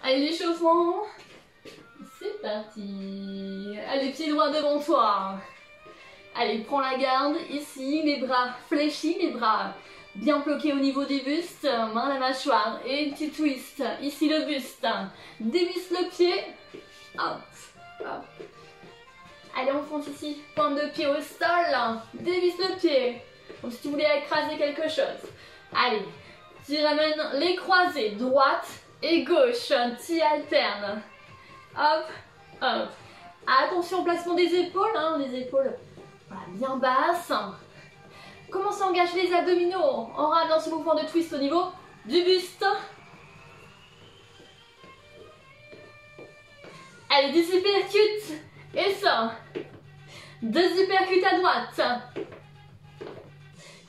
Allez, l'échauffement. C'est parti. Allez, pieds droits devant toi. Allez, prends la garde. Ici, les bras fléchis, les bras bien bloqués au niveau du buste. Main à la mâchoire. Et petit twist. Ici, le buste. Dévisse le pied. Hop, hop. Allez, on fonce ici. Pointe de pied au sol. Dévisse le pied. Comme si tu voulais écraser quelque chose. Allez, tu ramènes les croisés. Droite et gauche. Tu alternes. Hop, hop. Attention au placement des épaules. Les épaules voilà, bien basses. Commence à engager les abdominaux. On rame dans ce mouvement de twist au niveau du buste. Allez, des uppercuts. Et ça. 2 uppercuts à droite.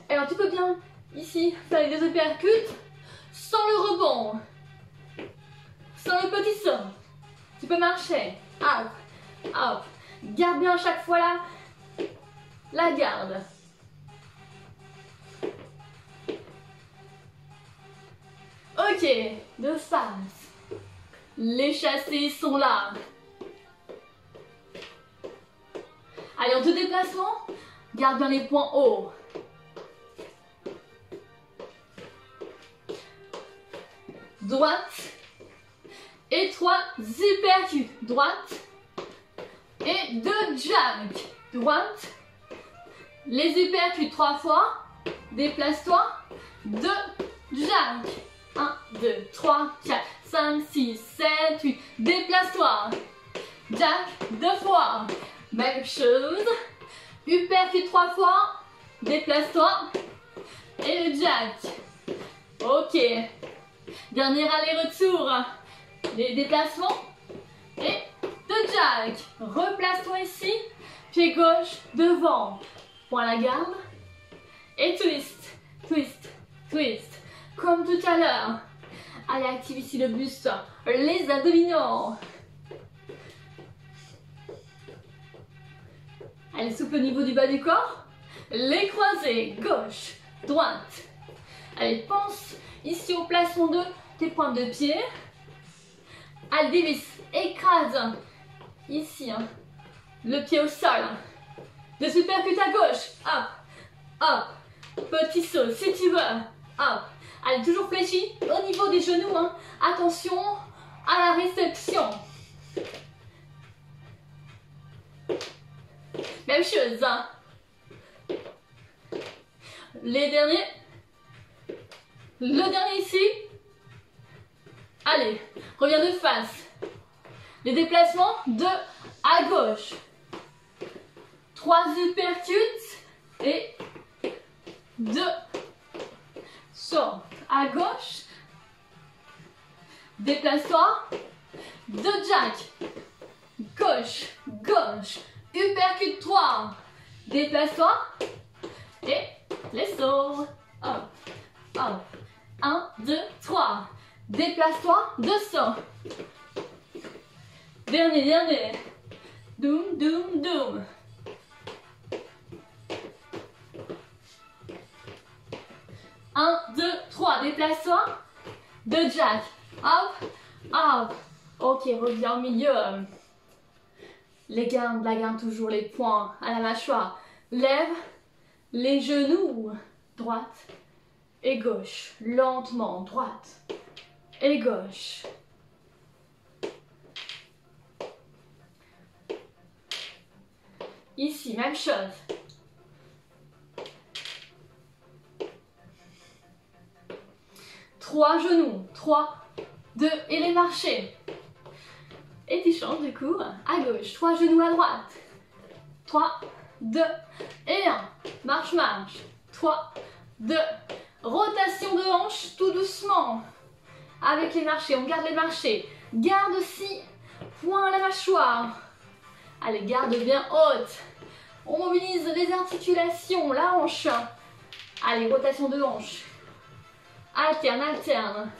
Alors, tu peux bien, ici, faire les 2 uppercuts sans le rebond. Sans le petit saut. Tu peux marcher. Hop, hop. Garde bien à chaque fois là la garde. Ok, de face. Les chassés sont là. Allez, en 2 déplacements, garde bien les points hauts. Droite. Et 3 uppercuts. Droite. Et 2 jabs. Droite. Les uppercuts 3 fois. Déplace-toi. 2 jabs. 1, 2, 3, 4, 5, 6, 7, 8. Déplace-toi. Jack 2 fois. Même chose. Uppercut 3 fois. Déplace-toi. Et le jack. Ok. Dernier aller-retour. Les déplacements. Et 2 jack. Replace-toi ici. Pied gauche devant. Point la garde. Et twist. Twist. Twist. Comme tout à l'heure. Allez, active ici le buste. Les abdominaux. Allez, souple au niveau du bas du corps. Les croisés. Gauche. Droite. Allez, pense ici au placement de tes pointes de pied. Allez, dévisse. Écrase. Ici. Le pied au sol. 2 uppercuts à gauche. Hop. Hop. Petit saut si tu veux. Hop. Allez, toujours fléchi au niveau des genoux. Attention à la réception. Même chose. Les derniers. Le dernier ici. Allez, reviens de face. Les déplacements de à gauche. 3 uppercuts et 2 sauts à gauche. Déplace-toi. 2 jacks. Gauche, gauche. Uppercut 3. Déplace-toi. Et les sauts. Hop, hop. 1, 2, 3. Déplace-toi. 2 sauts. Dernier, dernier. Doum, doum, doum. Un, 2, 3. Déplace-toi. 2 jacks. Hop, hop. Ok, reviens au milieu. Les gardes, la garde toujours les poings à la mâchoire. Lève les genoux. Droite et gauche. Lentement. Droite et gauche. Ici, même chose. Trois genoux. 3, 2 et les marchés. Et tu changes du coup à gauche. 3 genoux à droite. 3, 2 et 1. Marche, marche. 3, 2. Rotation de hanche tout doucement. Avec les marchés, on garde les marchés. Garde aussi, point à la mâchoire. Allez, garde bien haute. On mobilise les articulations, la hanche. Allez, rotation de hanche. Alterne, alterne.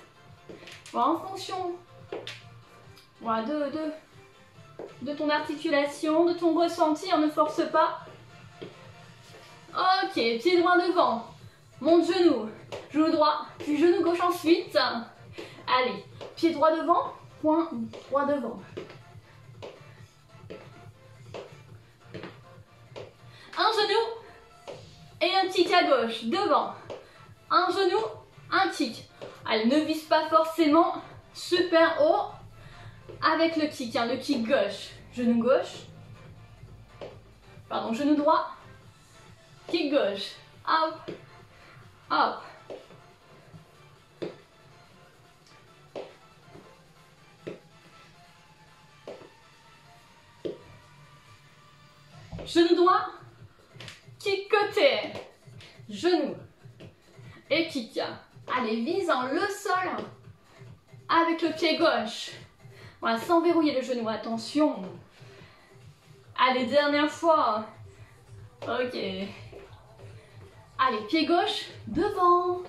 Voilà, en fonction voilà, de ton articulation, de ton ressenti, on ne force pas. Ok, pied droit devant. Monte genou, genou droit, puis genou gauche ensuite. Allez, pied droit devant, point droit devant. Un genou et un kick à gauche, devant. Un genou, un kick. Allez, ne vise pas forcément super haut avec le kick, hein, le kick gauche. Genou gauche. Pardon, genou droit. Kick gauche. Hop, hop. Genou droit, kick côté, genou et kick. Allez, visant le sol avec le pied gauche. Voilà, sans verrouiller le genou, attention. Allez, dernière fois. Ok. Allez, pied gauche, devant.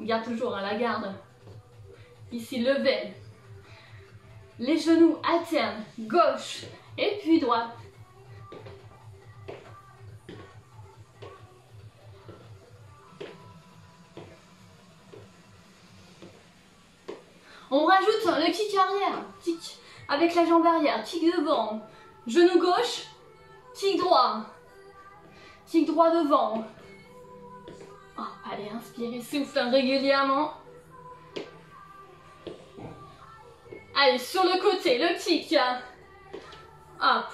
Garde toujours à la garde. Ici, levé. Les genoux alternent, gauche et puis droite. On rajoute le kick arrière, kick avec la jambe arrière, kick devant, genou gauche, kick droit devant. Oh, allez, inspirez, souffle régulièrement. Allez, sur le côté, le kick. Hop,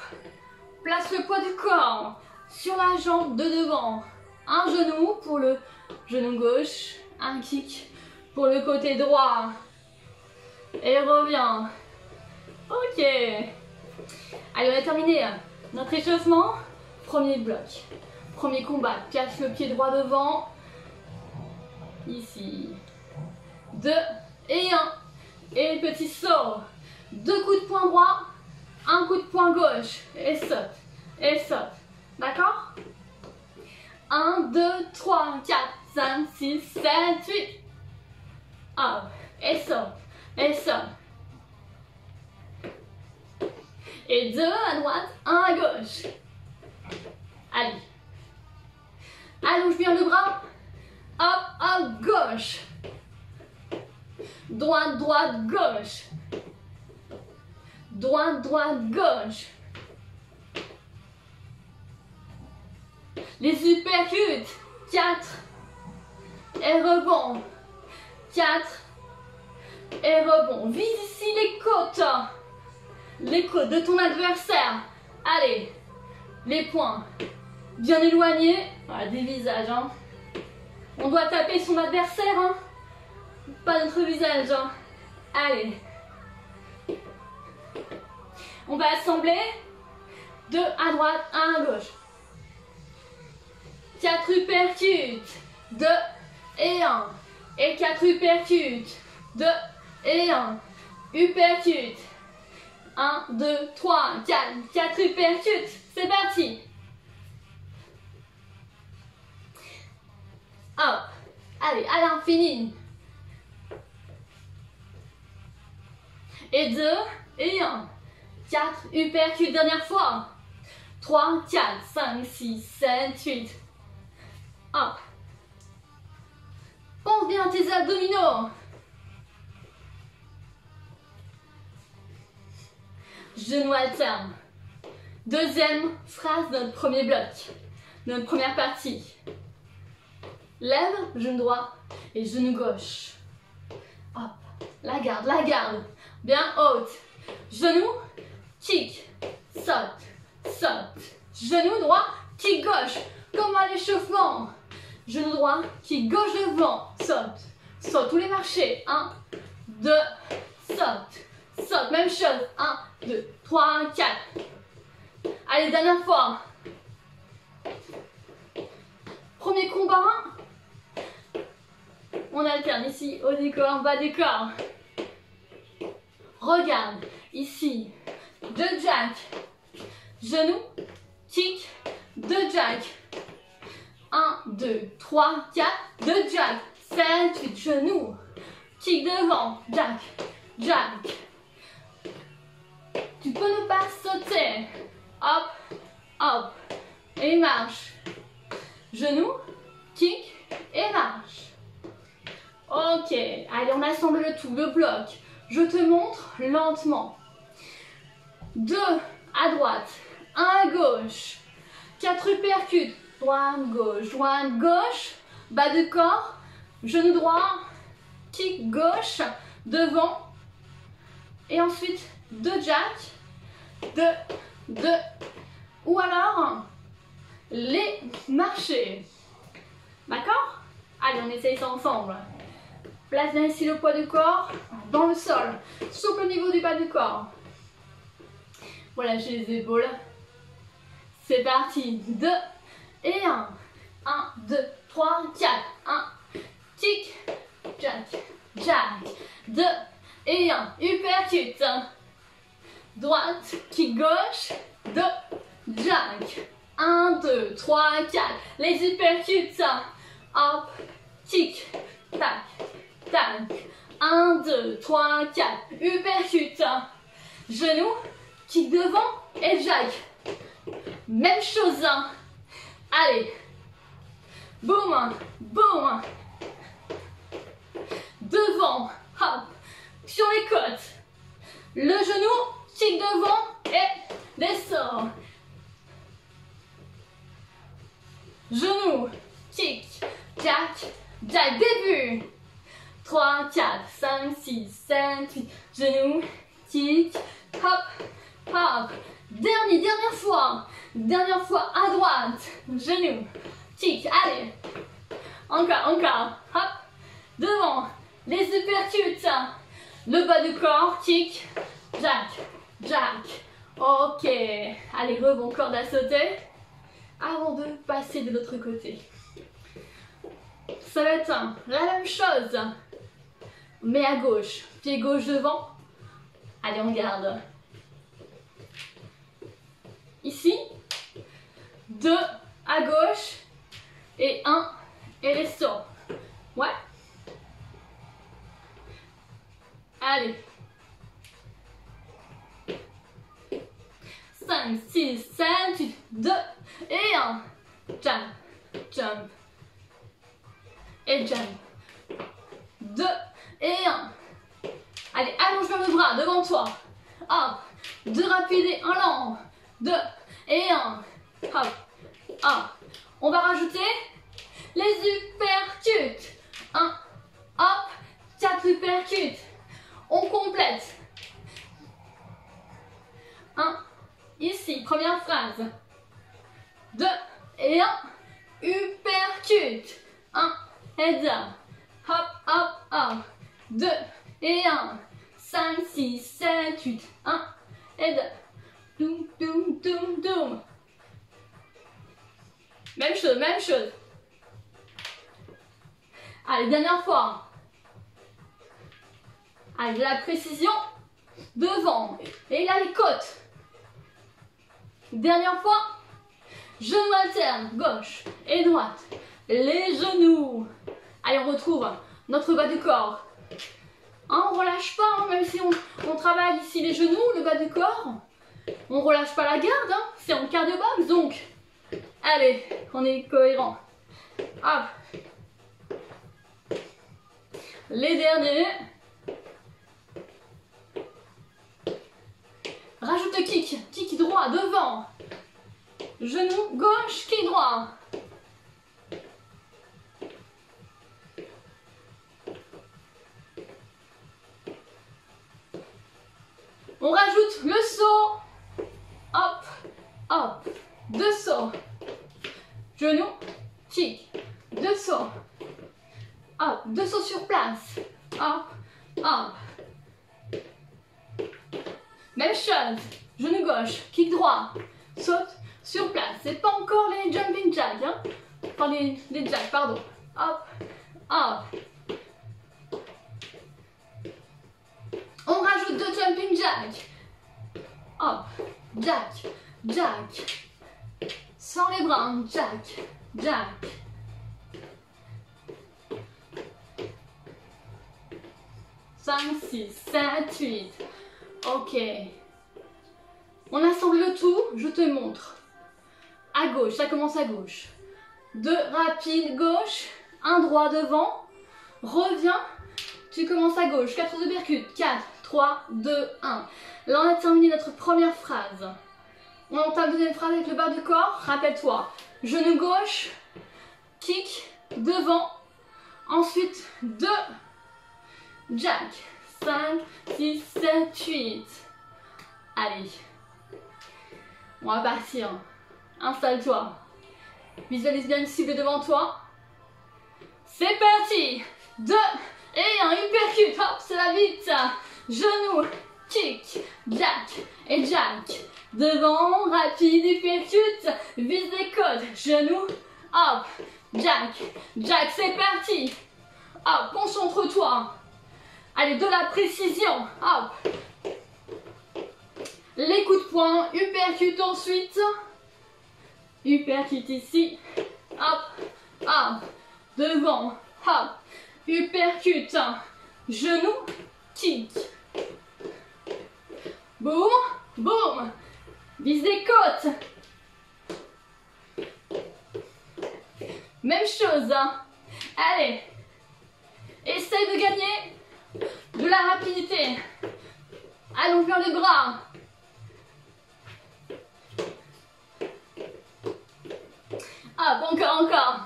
place le poids du corps sur la jambe de devant. Un genou pour le genou gauche, un kick pour le côté droit. Et reviens. Ok. Allez, on a terminé notre échauffement. Premier bloc. Premier combat. Cache le pied droit devant. Ici. 2 et 1. Et petit saut. 2 coups de poing droit. Un coup de poing gauche. Et saute. Et saute. D'accord? 1, 2, 3, 4, 5, 6, 7, 8. Hop. Et saute. Et ça. Et 2 à droite, 1 à gauche. Allez. Allonge bien le bras. Hop, hop, gauche. Droite, droite, gauche. Droite, droite, gauche. Les uppercuts. 4. Et rebond. 4. Et rebond. Vise ici les côtes. Les côtes de ton adversaire. Allez. Les poings bien éloignés. Voilà, des visages. Hein. On doit taper son adversaire. Hein. Pas notre visage. Hein. Allez. On va assembler. 2 à droite, 1 à gauche. 4 uppercuts. 2 et 1. Et 4 uppercuts. 2 et 1. Uppercut. 1, 2, 3, 4. 4 uppercuts. C'est parti. Hop. Allez, à l'infini. Et 2 et 1. 4 uppercuts. Dernière fois. 3, 4, 5, 6, 7, 8. Hop. Pense bien à tes abdominaux. Genou alterne. Deuxième phrase de notre premier bloc. De notre première partie. Lève, genou droit et genou gauche. Hop. La garde. Bien haute. Genou, kick, saute, saute. Genou droit, kick gauche. Comme à l'échauffement. Genou droit, kick gauche devant. Saute. Saute tous les marchés. 1, 2, saute. Saute. Même chose. 1, 2, 3, 4. Allez, dernière fois. Premier combat. On alterne ici, haut du corps, bas du corps. Regarde, ici, 2 jack. Genou, kick, 2 jack. 1, 2, 3, 4, 2 jack. 7, 8, genou. Kick devant, jack, jack. Tu peux ne pas sauter. Hop, hop. Et marche. Genou, kick et marche. Ok, allez, on assemble le tout. Le bloc, Je te montre lentement. 2 à droite, 1 à gauche. 4 uppercuts. Droite, gauche. Bas de corps, genou droit, kick gauche, devant. Et ensuite 2 jack, 2. Ou alors les marchés. D'accord? Allez, on essaye ça ensemble. Place bien ici le poids du corps dans le sol, souple au niveau du bas du corps. Relâchez les épaules. C'est parti. 2 et 1. 1, 2, 3, 4. 1. Kick, jack, jack. 2 et 1. Uppercut. Droite, kick gauche. 2, jack. 1, 2, 3, 4. Les uppercuts. Hop, kick, tac, tac. 1, 2, 3, 4. Uppercut. Genou, kick devant et jack. Même chose. Allez. Boum, boum. Devant, hop. Sur les côtes. Le genou, kick devant et descend. Genou, kick, jack, jack, début. 3, 4, 5, 6, 7, 8. Genou, kick, hop, hop. Dernière fois. Dernière fois à droite. Genou, kick, allez. Encore, hop. Devant, les uppercuts. Le bas du corps, kick, jack, jack. Ok. Allez, rebond, corde à sauter. Avant de passer de l'autre côté. Ça va être la même chose. Mais à gauche. Pied gauche devant. Allez, on garde. Ici. 2 à gauche. Et 1. Et les sauts. Ouais. Allez. 5, 6, 7, 8, 2 et 1. Jump, jump. Et jump. 2 et 1. Allez, allonge bien le bras devant toi. Hop. 2 rapides et 1 lent. 2 et 1. Hop. Hop. On va rajouter les uppercuts. 1. Hop. 4 uppercuts. On complète. 1. Ici, première phrase. 2 et 1. Uppercut. 1 et 2. Hop, hop, hop. 2 et 1. 5, 6, 7, 8. 1 et 2. Doum, doum, doum, doum. Même chose. Allez, dernière fois. Allez, de la précision. Devant. Et là, les côtes. Dernière fois. Genoux alternes, gauche et droite. Les genoux. Allez, on retrouve notre bas du corps. Hein, on relâche pas, hein, même si on travaille ici les genoux, le bas du corps. On relâche pas la garde, hein, c'est en cardio box, donc. Allez, on est cohérent. Hop. Les derniers. Rajoute le kick droit devant. Genou gauche, kick droit. On rajoute le saut. Hop, hop. 2 sauts. Genou, kick. 2 sauts. Hop, 2 sauts sur place. Hop, hop. Même chose. Genou gauche, kick droit. Saute sur place. C'est pas encore les jumping jacks. Hein? Enfin, les jacks, pardon. Hop, hop. On rajoute 2 jumping jacks. Hop, jack, jack. Sans les bras, jack, jack. Cinq, 6, 7, 8. Ok. On assemble le tout, je te montre. À gauche, ça commence à gauche. 2 rapides gauche, 1 droit devant. Reviens, tu commences à gauche. 4 uppercuts, 4, 3, 2, 1. Là, on a terminé notre première phrase. On entame la deuxième phrase avec le bas du corps. Rappelle-toi, genou gauche, kick, devant. Ensuite, 2, jack. 5, 6, 7, 8. Allez. On va partir. Installe-toi. Visualise bien une cible devant toi. C'est parti. 2 et 1. Uppercut. Hop, ça va vite. Genou, kick, jack et jack. Devant, rapide, uppercut. Vise les côtes. Genou, hop, jack, jack. C'est parti. Hop, concentre-toi. Allez, de la précision. Hop. Les coups de poing. Uppercut ensuite. Uppercut ici. Hop, hop. Devant. Hop. Uppercut. Genou. Kick. Boum. Boum. Vise les côtes. Même chose. Allez. Essaye de gagner de la rapidité. Allons vers les bras. Hop, encore.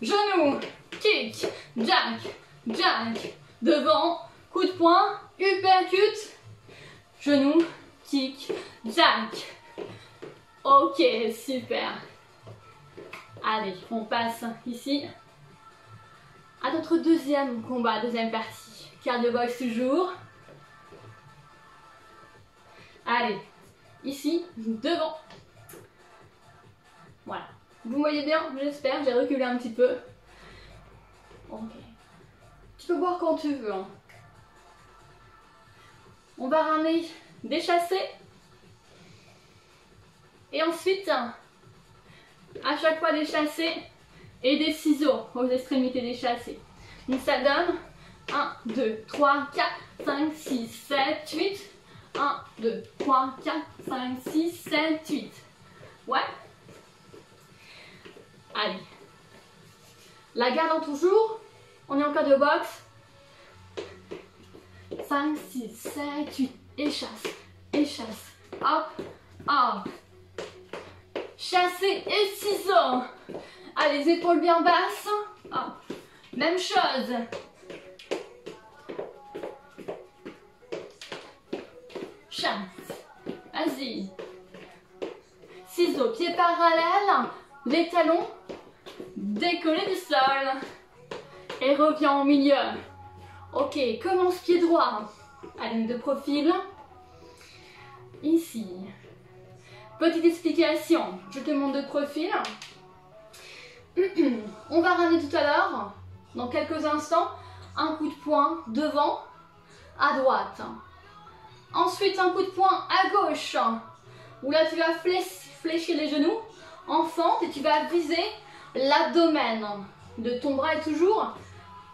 Genou, kick, jack, jack. Devant, coup de poing, uppercut. Genou, kick, jack. Ok, super. Allez, on passe ici à notre deuxième combat, deuxième partie. Cardio box toujours. Allez, ici, devant. Voilà. Vous voyez bien, j'espère. J'ai reculé un petit peu. Ok. Tu peux boire quand tu veux. Hein. On va ramener des chassés. Et ensuite, à chaque fois des chassés et des ciseaux aux extrémités des chassés. Donc ça donne 1, 2, 3, 4, 5, 6, 7, 8. 1, 2, 3, 4, 5, 6, 7, 8. Ouais. Allez. La gardons toujours. On est en cas de boxe. 5, 6, 7, 8. Et chasse. Et chasse. Hop. Hop. Chasser et ciseaux. Allez, les épaules bien basses. Hop. Même chose. Chasse. Vas-y. Ciseaux, pieds parallèles. Les talons décollés du sol. Et reviens au milieu. Ok, commence pied droit. Allez, de profil. Ici. Petite explication. Je te montre de profil. On va ramener tout à l'heure, dans quelques instants, un coup de poing devant, à droite. Ensuite, un coup de poing à gauche, où là tu vas fléchir les genoux en fente et tu vas viser l'abdomen de ton bras est toujours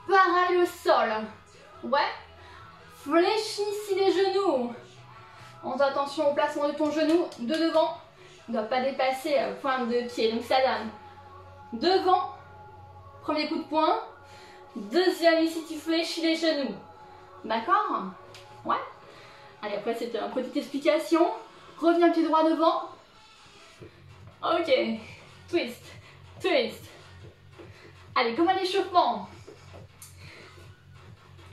parallèle au sol. Ouais. Fléchis ici les genoux. En faisant attention au placement de ton genou de devant. Il ne doit pas dépasser la pointe de pied. Donc ça donne devant. Premier coup de poing. Deuxième ici, tu fléchis les genoux. D'accord? Ouais. Allez, après c'est une petite explication. Reviens pied droit devant. Ok. Twist. Twist. Allez, comme un échauffement.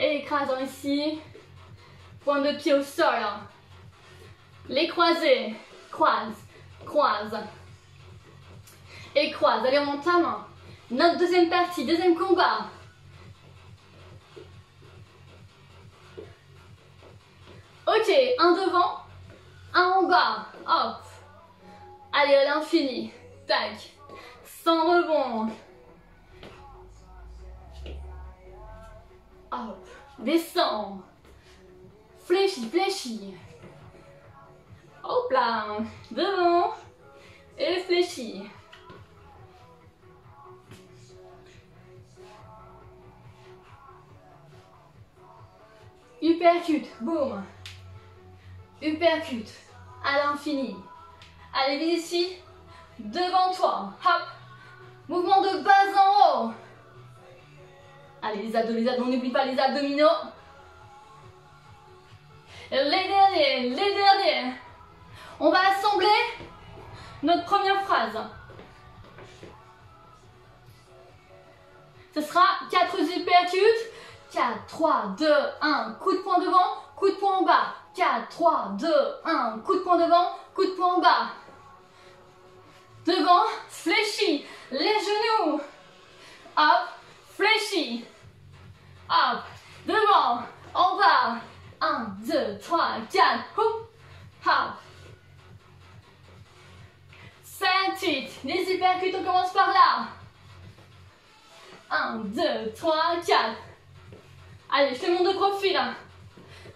Et écrasant ici. Pointe de pied au sol. Les croisés. Croise. Croise. Et croise. Allez, on entame notre deuxième partie, deuxième combat. Ok, un devant, un en bas. Hop. Allez, à l'infini. Tac. Sans rebond. Hop. Descends. Fléchis, fléchis. Hop là. Devant. Et fléchis. Uppercut. Boum. Uppercut. À l'infini. Allez, viens ici. Devant toi. Hop. Mouvement de bas en haut. Allez, les abdos, on n'oublie pas les abdominaux. Les derniers, les derniers. On va assembler notre première phrase. Ce sera 4 uppercuts. 4, 3, 2, 1. Coup de poing devant, coup de poing en bas. 4, 3, 2, 1. Coup de poing devant, coup de poing en bas. Devant, fléchi. Les genoux. Hop, fléchi. Hop, devant, en bas. 1, 2, 3, 4. Hop, hop. 7, 8. Les uppercuts, on commence par là. 1, 2, 3, 4. Allez, je te montre de profil.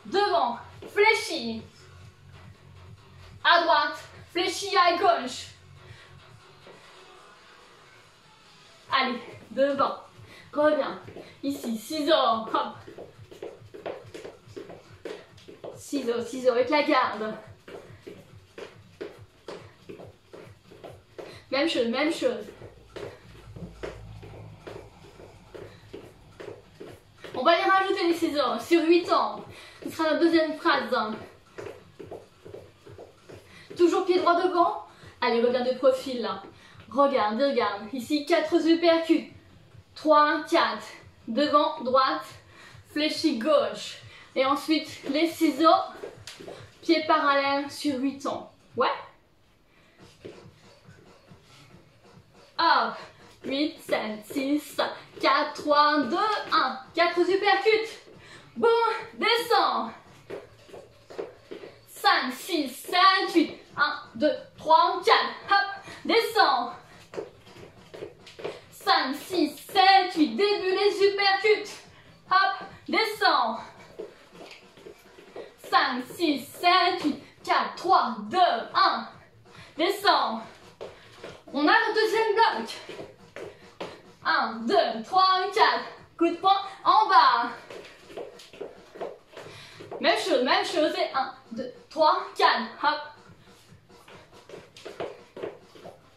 Devant, fléchi. À droite, fléchi à gauche. Allez, devant. Reviens. Ici, ciseaux. Hop. Ciseaux, ciseaux avec la garde. Même chose, même chose. On va les rajouter les ciseaux sur 8 ans. Ce sera notre deuxième phrase. Toujours pied droit devant. Allez, regarde de profil là. Regarde, regarde. Ici, 4 uppercuts. 3, 4. Devant, droite. Fléchi gauche. Et ensuite, les ciseaux. Pieds parallèles sur 8 ans. Ouais. Hop. 8, 7, 6, 4, 3, 2, 1. 4 uppercuts. Boum, descends. 5, 6, 7, 8. 1, 2, 3, 4. Hop, descends. 5, 6, 7, 8. Début les uppercuts. Hop, descends. 5, 6, 7, 8. 4, 3, 2, 1. Descends. On a le deuxième bloc. 1, 2, 3, 4. Coup de poing en bas. Même chose. Et 1, 2, 3, 4. Hop.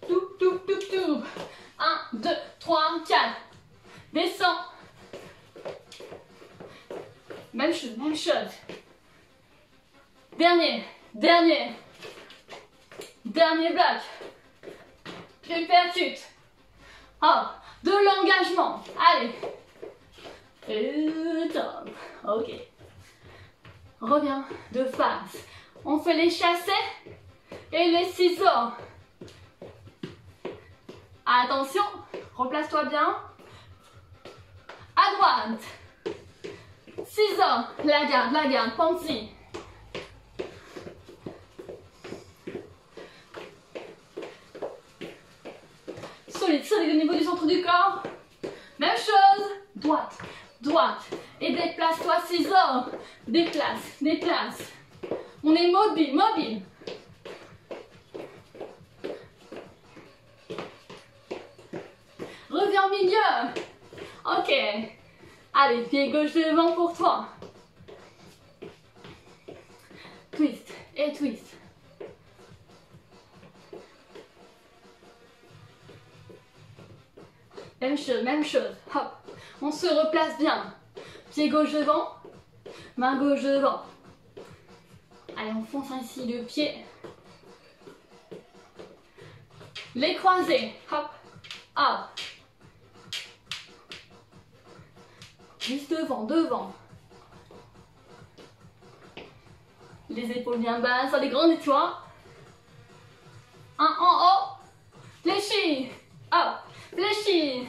Tout. 1, 2, 3, 4. Descends. Même chose. Dernier bloc. Uppercut. Hop. De l'engagement. Allez. Et top. Ok. Reviens de face. On fait les chassés et les ciseaux. Attention. Replace-toi bien. À droite. Ciseaux. La garde. Pensi. Solide au niveau du centre du corps. Même chose. Droite. Et déplace-toi, ciseaux. Déplace. On est mobile. Reviens au milieu. Ok. Allez, pied gauche devant pour toi. Twist et twist. Même chose. Hop. On se replace bien. Pied gauche devant. Main gauche devant. Allez, on fonce ainsi le pied. Les croisés. Hop. Hop. Juste devant. Les épaules bien basses. Allez, grandis-toi. Un en haut. Fléchis. Hop. Fléchis.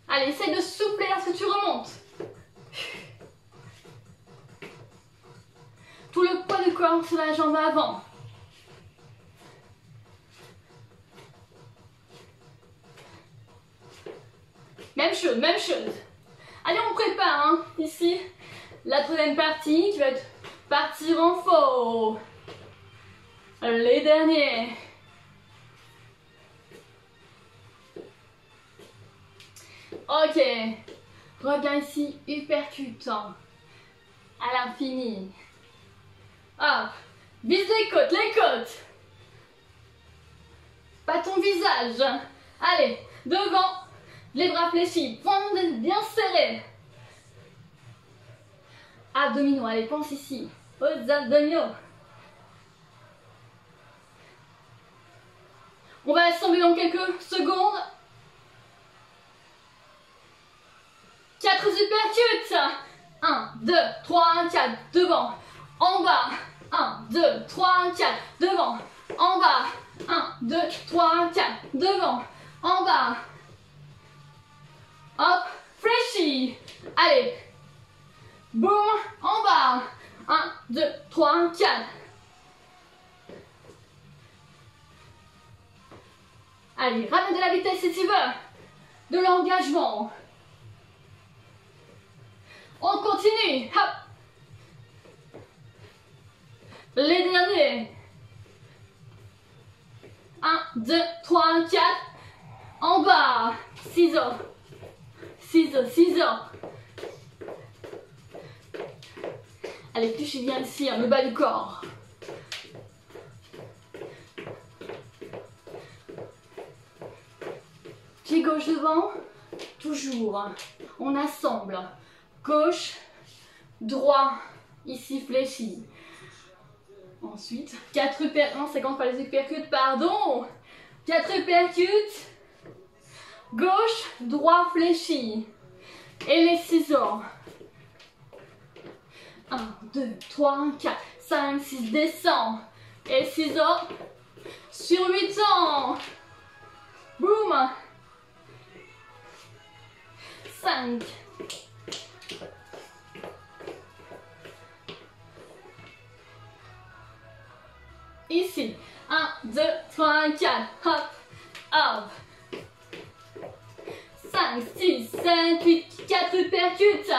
Allez, essaye de souffler lorsque tu remontes. Tout le poids du corps sur la jambe avant. Même chose. Allez, on prépare, hein, ici, la troisième partie qui va être partir en faux. Les derniers. Ok. Reviens ici, uppercutant. À l'infini. Hop. Vise les côtes. Pas ton visage. Allez, devant. Les bras fléchis, poings bien serrés. abdominaux. Allez, pense ici aux abdominaux. On va assembler dans quelques secondes. 4 uppercuts. 1, 2, 3, 4. Devant. En bas. 1, 2, 3, 4. Devant. En bas. 1, 2, 3, 4. Devant. En bas. Hop. Fléchi. Allez. Boum. En bas. 1, 2, 3, 4. Allez, ramène de la vitesse si tu veux. De l'engagement. On continue. Hop. Les derniers. 1, 2, 3, 4. En bas. Ciseaux. Ciseaux, ciseaux. Allez, touchez bien ici, hein, le bas du corps. Pied gauche devant. Toujours. On assemble. Gauche, droit, ici fléchi. Ensuite, 4 uppercuts, non c'est quand pas les uppercuts, pardon. 4 uppercuts, gauche, droit fléchi. Et les ciseaux. 1, 2, 3, 4, 5, 6, descend. Et ciseaux sur 8 ans. Boum. 5. Ici, 1, 2, 3, 4, hop, hop. 5, 6, 7, 8, 4 uppercuts.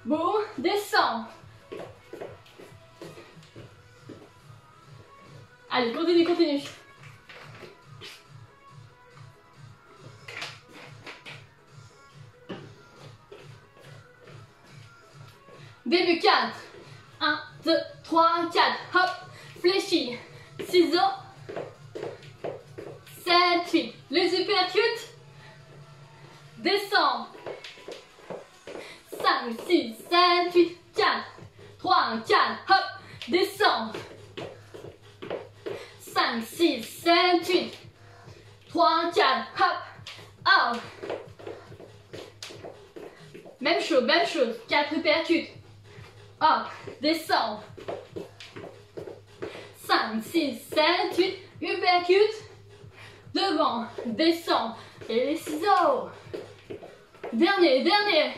Boum, descend. Allez, continue, continue. Début 4. 1, 2, 3, 4. Hop. Fléchi. Ciseaux. 7, 8. Les uppercuts. Descend. 5, 6, 7, 8, 4. 3, 4. Hop. Descend. 5, 6, 7, 8. 3, 4. Hop. Hop. Même chose. 4 uppercuts. Hop, descend. 5, 6, 7, 8. Uppercut. Devant, descend. Et les ciseaux. Dernier.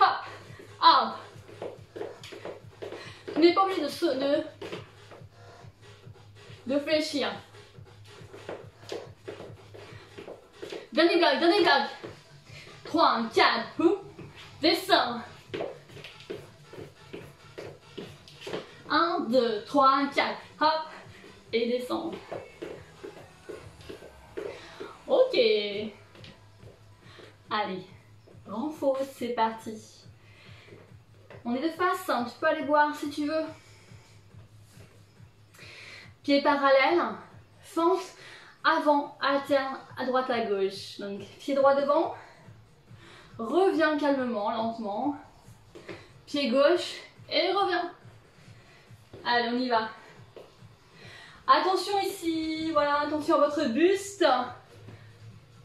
Hop, hop. Tu n'es pas obligé de fléchir. Dernier bloc. 3, 4, boum. Descend. 1, 2, 3, 4, hop, et descend. Ok. Allez, renforce, c'est parti. On est de face, hein, tu peux aller voir si tu veux. Pieds parallèles, fente avant, alterne à droite à gauche. Donc pied droit devant, reviens calmement, lentement. Pied gauche et reviens. Allez, on y va. Attention ici, voilà, attention à votre buste.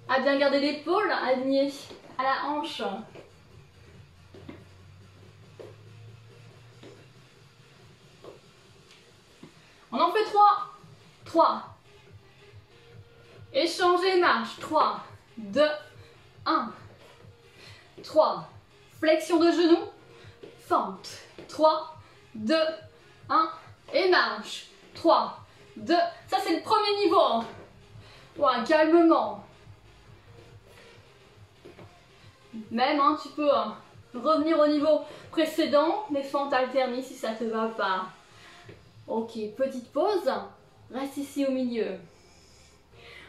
À bien garder l'épaule alignée à la hanche. On en fait 3. 3. Échanger, marche. 3, 2, 1. 3. Flexion de genou. Fente. 3, 2, 1. Et marche. 3, 2. Ça, c'est le premier niveau. Ouais, calmement. Même, hein, tu peux revenir au niveau précédent, mais fente alternée si ça te va pas. Ok, petite pause. Reste ici au milieu.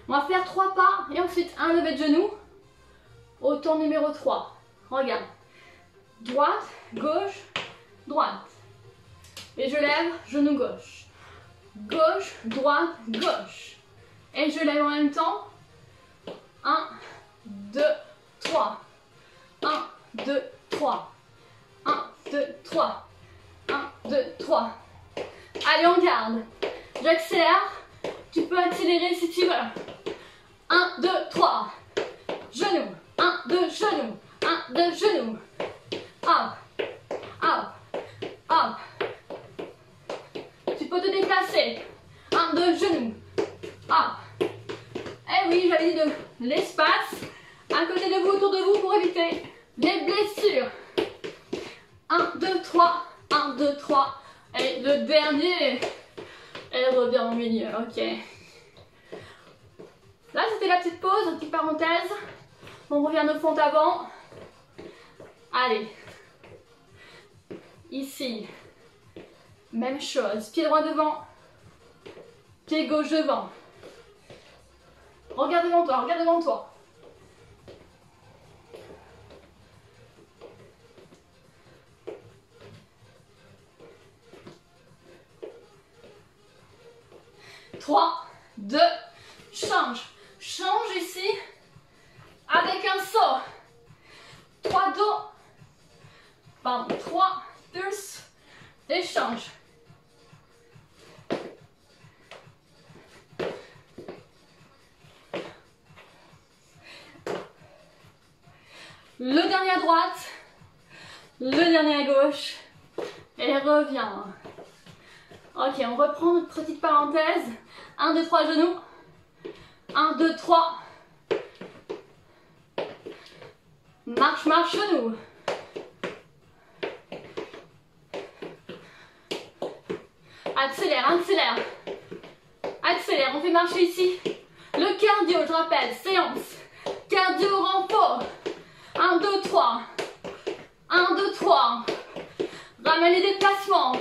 On va faire 3 pas et ensuite un lever de genou. Au temps numéro 3. Regarde. Droite, gauche, droite. Et je lève, genou gauche. Gauche, droite, gauche. Et je lève en même temps. 1, 2, 3. 1, 2, 3. 1, 2, 3. 1, 2, 3. Allez, on garde. J'accélère. Tu peux accélérer si tu veux. 1, 2, 3. Genoux. 1, 2, genoux. 1, 2, genoux. Hop. Hop. Hop. Tu peux te déplacer. 1, 2, genoux. Hop. Eh oui, j'avais dit de l'espace à côté de vous, autour de vous pour éviter les blessures. 1, 2, 3. 1, 2, 3. Et le dernier. Elle revient au milieu. Ok. Là, c'était la petite pause, une petite parenthèse. On revient de fond avant. Allez. Ici. Même chose. Pied droit devant. Pied gauche devant. Regarde devant toi, regarde devant toi. Trois, deux, change. Change ici avec un saut. 3, 2, pardon, 3, pulse, échange. Le dernier à droite, le dernier à gauche, et reviens. Ok, on reprend notre petite parenthèse. 1, 2, 3, genoux. 1, 2, 3. Marche, marche, genoux. Accélère, accélère. Accélère, on fait marcher ici. Le cardio, je rappelle, séance. Cardio renfort. 1, 2, 3. 1, 2, 3. Ramène les déplacements.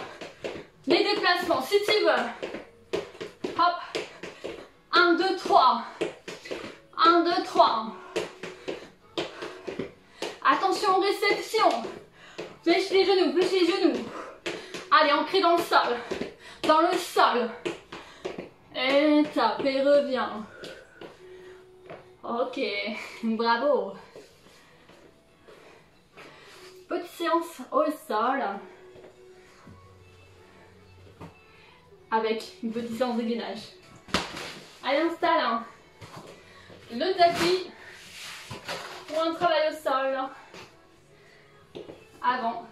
Les déplacements, si tu veux. Hop. 1, 2, 3. 1, 2, 3. Attention, réception. Flèche les genoux, flèche les genoux. Allez, ancré dans le sol. Dans le sol. Et tape et reviens. Ok, bravo. Petite séance au sol. Avec une petite séance de gainage. Allez, installe le tapis pour un travail au sol. Avant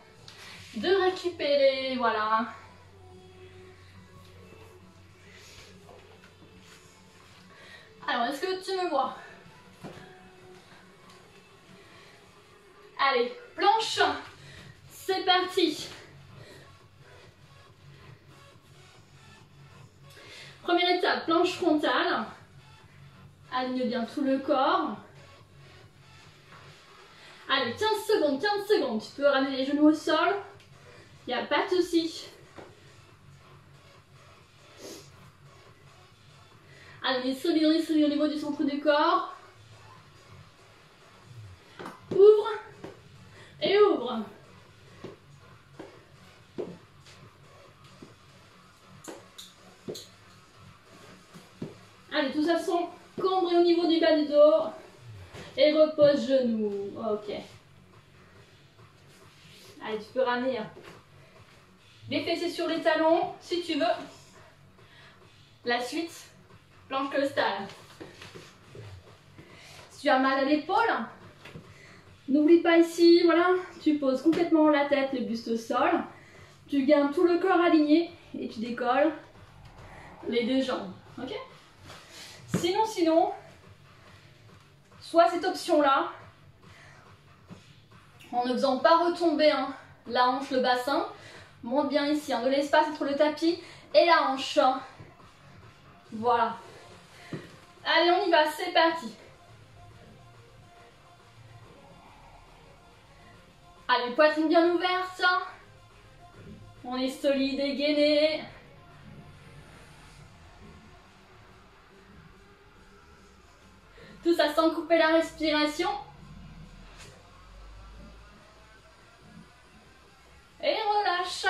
de récupérer, voilà. Alors, est-ce que tu me vois? Allez, planche. C'est parti. Première étape, planche frontale. Aligne bien tout le corps. Allez, 15 secondes, 15 secondes. Tu peux ramener les genoux au sol. Il n'y a pas de souci. Allez, solide au niveau du centre du corps. Ouvre et ouvre. Allez, tout ça sont cambrés au niveau du bas du dos. Et repose genoux. Ok. Allez, tu peux ramener les fessiers sur les talons si tu veux. La suite, planche costale. Si tu as mal à l'épaule, n'oublie pas ici, voilà, tu poses complètement la tête, le buste au sol. Tu gardes tout le corps aligné et tu décolles les deux jambes. Ok? Sinon, soit cette option-là, en ne faisant pas retomber la hanche, le bassin, monte bien ici, de l'espace entre le tapis et la hanche. Voilà. Allez, on y va, c'est parti. Allez, poitrine bien ouverte. On est solide et gainé. Tout ça sans couper la respiration. Et relâche.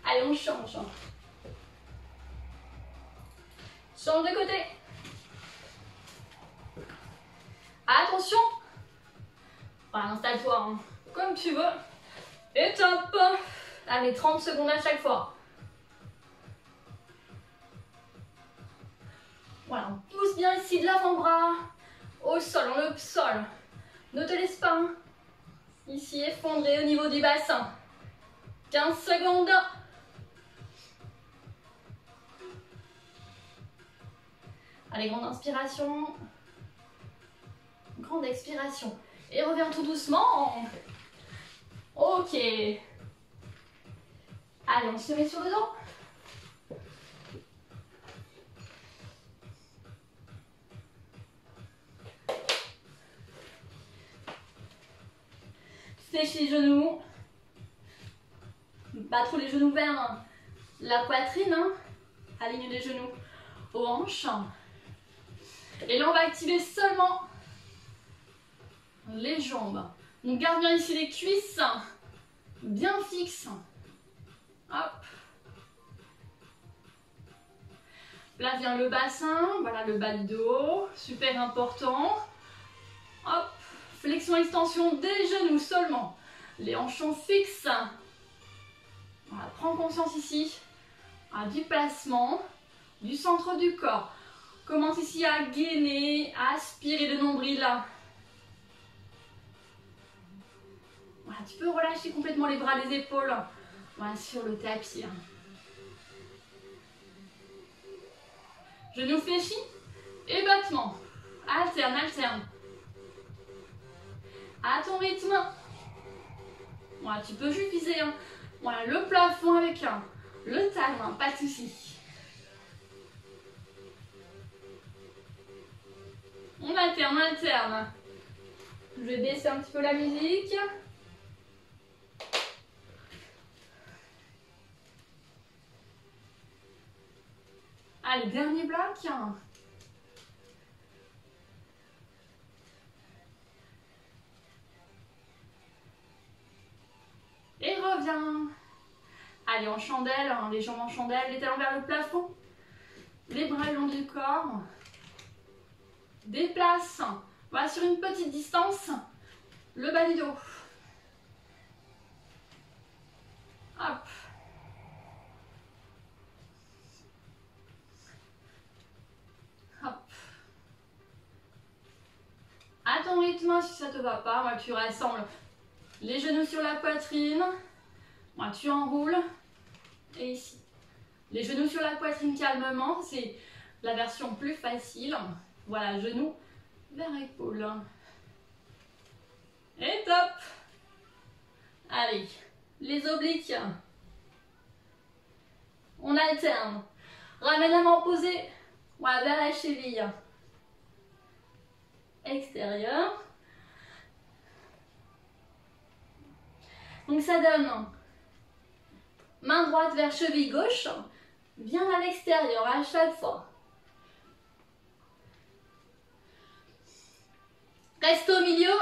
Allez, on change. Change de côté. Attention. Voilà, installe-toi hein, comme tu veux. Et top. Allez, 30 secondes à chaque fois. Voilà, on pousse bien ici de l'avant-bras au sol, on le sol. Ne te laisse pas hein, ici effondrer au niveau du bassin. 15 secondes. Allez, grande inspiration. Grande expiration. Et reviens tout doucement. Ok. Allez, on se met sur le dos. Fléchis les genoux. Battre les genoux vers la poitrine. Hein. Aligne les genoux aux hanches. Et là, on va activer seulement les jambes. On garde bien ici les cuisses bien fixes. Hop. Là vient le bassin, voilà le bas du dos, super important. Hop. Flexion, extension des genoux seulement. Les hanches sont fixes. Voilà, prends conscience ici du placement, du centre du corps. Commence ici à gainer, à aspirer le nombril. Voilà, tu peux relâcher complètement les bras, les épaules. Voilà, sur le tapis. Genoux fléchis et battement. Alterne, alterne. À ton rythme. Voilà, tu peux juste viser voilà, le plafond avec le talon, pas de souci. On alterne, on alterne. Je vais baisser un petit peu la musique. Allez, dernier bloc. Et reviens. Allez, en chandelle, les jambes en chandelle, les talons vers le plafond. Les bras le long du corps. Déplace. Voilà, sur une petite distance, le bas du dos. Hop. Hop. À ton rythme, si ça te va pas, moi, tu rassembles les genoux sur la poitrine. Moi, tu enroules. Et ici. Les genoux sur la poitrine calmement, c'est la version plus facile. Voilà, genoux vers épaule. Et top. Allez, les obliques. On alterne. Ramène la main posée. Voilà, vers la cheville. Extérieur. Donc ça donne main droite vers cheville gauche. Bien à l'extérieur à chaque fois. Reste au milieu.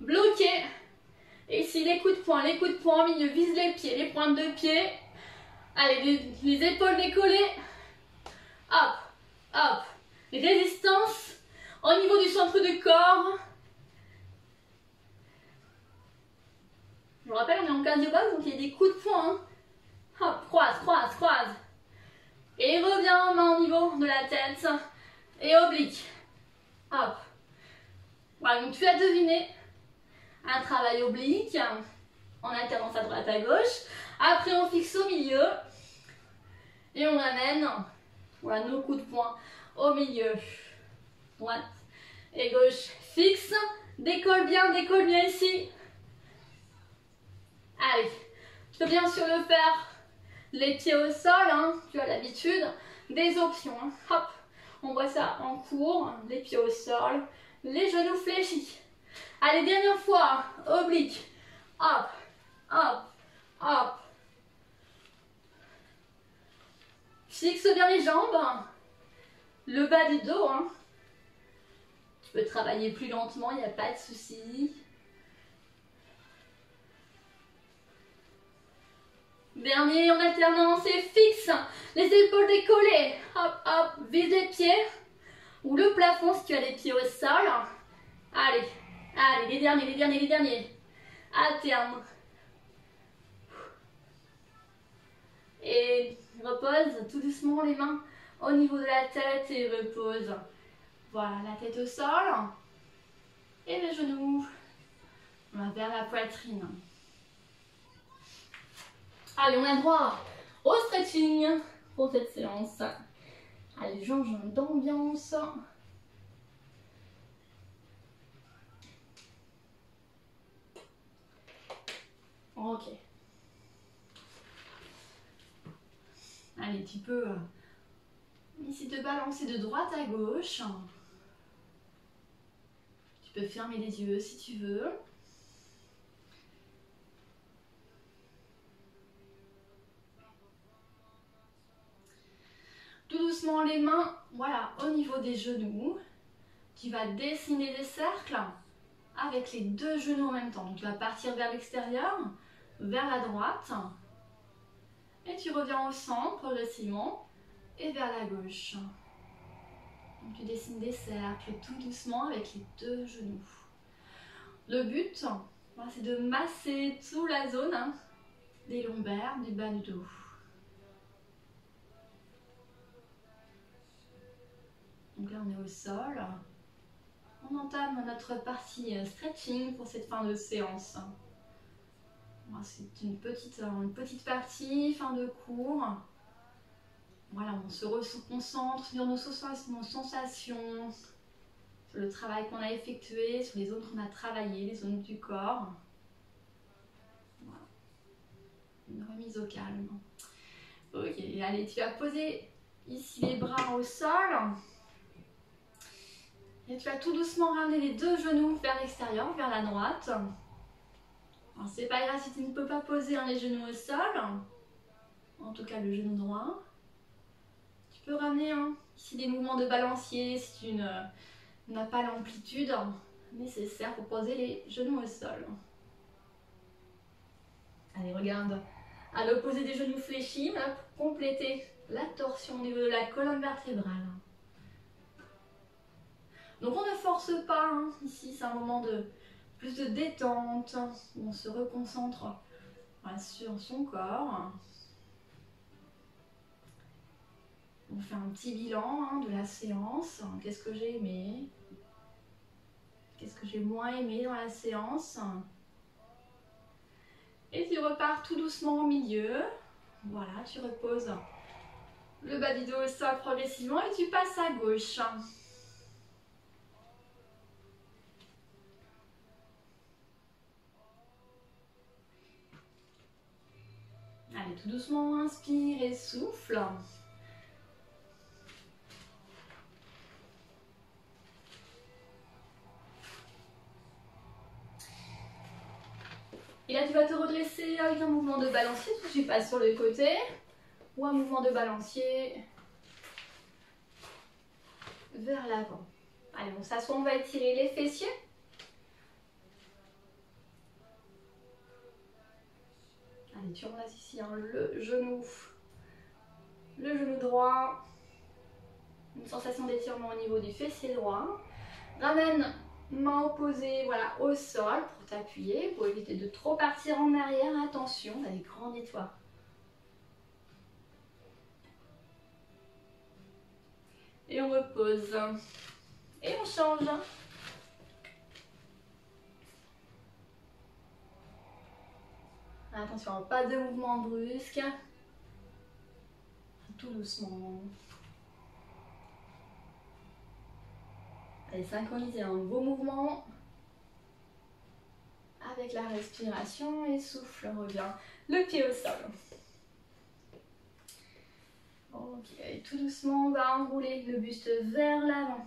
Bloqué. Et ici les coups de poing au milieu. Vise les pieds, les pointes de pied. Allez, les épaules décollées. Hop, hop. Résistance au niveau du centre du corps. Je vous rappelle, on est en cardio box, donc il y a des coups de poing. Hein. Hop, croise, croise, croise. Et reviens, main au niveau de la tête. Et oblique. Hop. Voilà, donc tu as deviné un travail oblique en alternance à droite à gauche. Après, on fixe au milieu. Et on amène voilà, nos coups de poing au milieu. Droite et gauche. Fixe. Décolle bien ici. Allez. Tu peux bien sûr le faire les pieds au sol. Hein, tu as l'habitude. Des options. Hein. Hop. On voit ça en cours. Les pieds au sol. Les genoux fléchis. Allez, dernière fois. Oblique. Hop. Hop. Hop. Fixe bien les jambes. Le bas du dos. Hein. Tu peux travailler plus lentement, il n'y a pas de souci. Dernier en alternance et fixe. Les épaules décollées. Hop, hop. Vise les pieds. Ou le plafond si tu as les pieds au sol. Allez. Allez, les derniers, les derniers, les derniers. Alterne. Et repose tout doucement les mains au niveau de la tête et repose. Voilà, la tête au sol. Et les genoux vers la poitrine. Allez, on a droit au stretching pour cette séance. Allez, changeons d'ambiance. Ok. Allez, tu peux ici te balancer de droite à gauche. Tu peux fermer les yeux si tu veux. Tout doucement les mains, voilà, au niveau des genoux. Tu vas dessiner des cercles avec les deux genoux en même temps. Donc tu vas partir vers l'extérieur, vers la droite. Et tu reviens au centre progressivement et vers la gauche. Donc tu dessines des cercles tout doucement avec les deux genoux. Le but, voilà, c'est de masser toute la zone des lombaires, du bas du dos. Donc là on est au sol. On entame notre partie stretching pour cette fin de séance. C'est une petite partie, fin de cours. Voilà, on se concentre sur nos sensations, sur le travail qu'on a effectué, sur les zones qu'on a travaillées, les zones du corps. Voilà. Une remise au calme. Ok, allez, tu vas poser ici les bras au sol. Et tu vas tout doucement ramener les deux genoux vers l'extérieur, vers la droite. Alors c'est pas grave si tu ne peux pas poser les genoux au sol. En tout cas le genou droit. Tu peux ramener ici des mouvements de balancier si tu n'as pas l'amplitude nécessaire pour poser les genoux au sol. Allez, regarde. À l'opposé des genoux fléchis, pour compléter la torsion au niveau de la colonne vertébrale. Donc on ne force pas, ici c'est un moment de plus de détente, où on se reconcentre sur son corps. On fait un petit bilan de la séance. Qu'est-ce que j'ai aimé? Qu'est-ce que j'ai moins aimé dans la séance? Et tu repars tout doucement au milieu. Voilà, tu reposes le bas du dos au sol progressivement et tu passes à gauche. Allez, tout doucement, inspire et souffle. Et là, tu vas te redresser avec un mouvement de balancier. Tu passes sur le côté ou un mouvement de balancier vers l'avant. Allez, on s'assoit, on va étirer les fessiers. Allez, tu remplaces ici le genou droit. Une sensation d'étirement au niveau du fessier droit. Ramène main opposée, voilà, au sol pour t'appuyer, pour éviter de trop partir en arrière. Attention, on a des grands nettoirs. Et on repose. Et on change. Attention, pas de mouvement brusque. Tout doucement. Allez, synchroniser un beau mouvement avec la respiration et souffle, revient le pied au sol. Ok, tout doucement, on va enrouler le buste vers l'avant,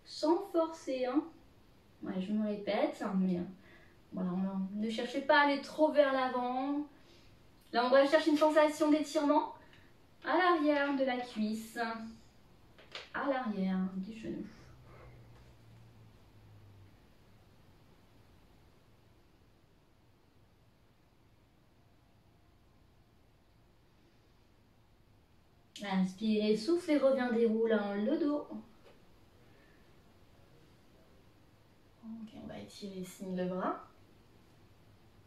sans forcer. Ouais, je me répète, mais voilà, ne cherchez pas à aller trop vers l'avant. Là, on va chercher une sensation d'étirement à l'arrière de la cuisse, à l'arrière du genou. Inspirez, souffle et reviens déroule le dos. Ok, on va étirer, signe le bras.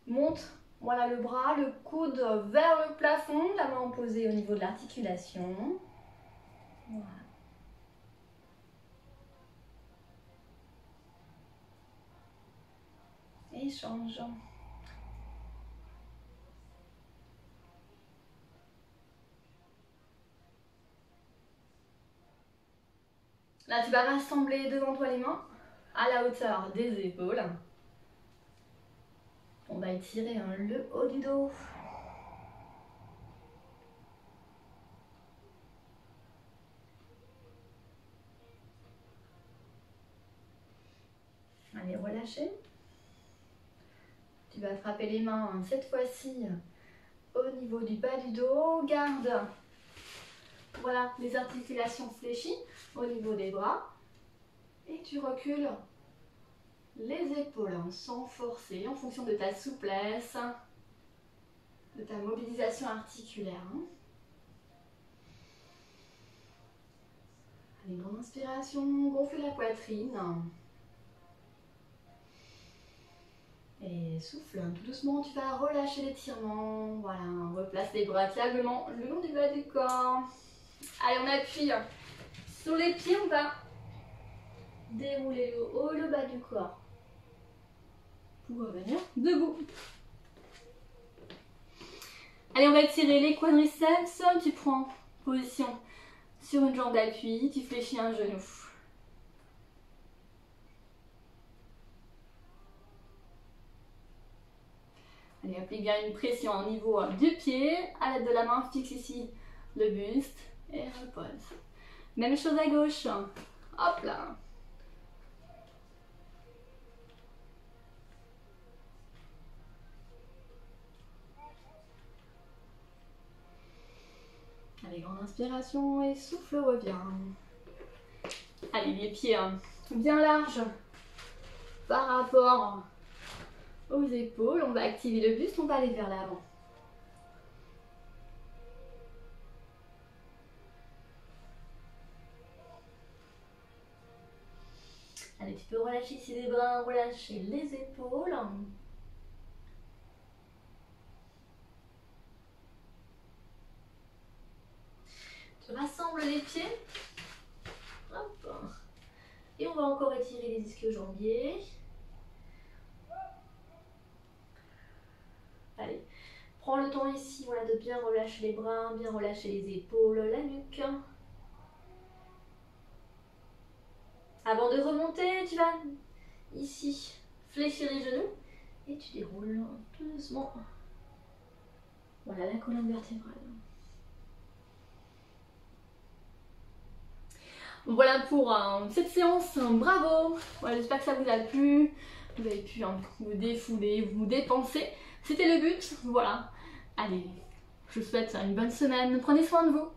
Monte, voilà le bras, le coude vers le plafond, la main posée au niveau de l'articulation. Voilà. Et change. Là, tu vas rassembler devant toi les mains à la hauteur des épaules. On va étirer le haut du dos. Allez, relâchez. Tu vas frapper les mains cette fois-ci au niveau du bas du dos. Garde, voilà, les articulations fléchies au niveau des bras. Et tu recules les épaules sans forcer, en fonction de ta souplesse, de ta mobilisation articulaire. Allez, grande inspiration, gonfle la poitrine. Et souffle tout doucement, tu vas relâcher l'étirement. Voilà, replace les bras calmement le long du bas du corps. Allez, on appuie sur les pieds, on va dérouler le haut et le bas du corps pour revenir debout. Allez, on va étirer les quadriceps. Tu prends position sur une jambe d'appui, tu fléchis un genou. Allez, applique bien une pression au niveau du pied. À l'aide de la main, fixe ici le buste et repose. Même chose à gauche. Hop là. Allez, grande inspiration et souffle, reviens. Allez, les pieds bien larges par rapport aux épaules. On va activer le buste, on va aller vers l'avant. Allez, tu peux relâcher ici les bras, relâcher les épaules. Tu rassembles les pieds. Hop. Et on va encore étirer les ischio-jambiers. Allez, prends le temps ici, voilà, de bien relâcher les bras, bien relâcher les épaules, la nuque. Avant de remonter, tu vas ici fléchir les genoux et tu déroules tout doucement. Voilà la colonne vertébrale. Voilà pour cette séance, bravo. Voilà, j'espère que ça vous a plu. Vous avez pu vous défouler, vous dépenser. C'était le but, voilà. Allez, je vous souhaite une bonne semaine. Prenez soin de vous.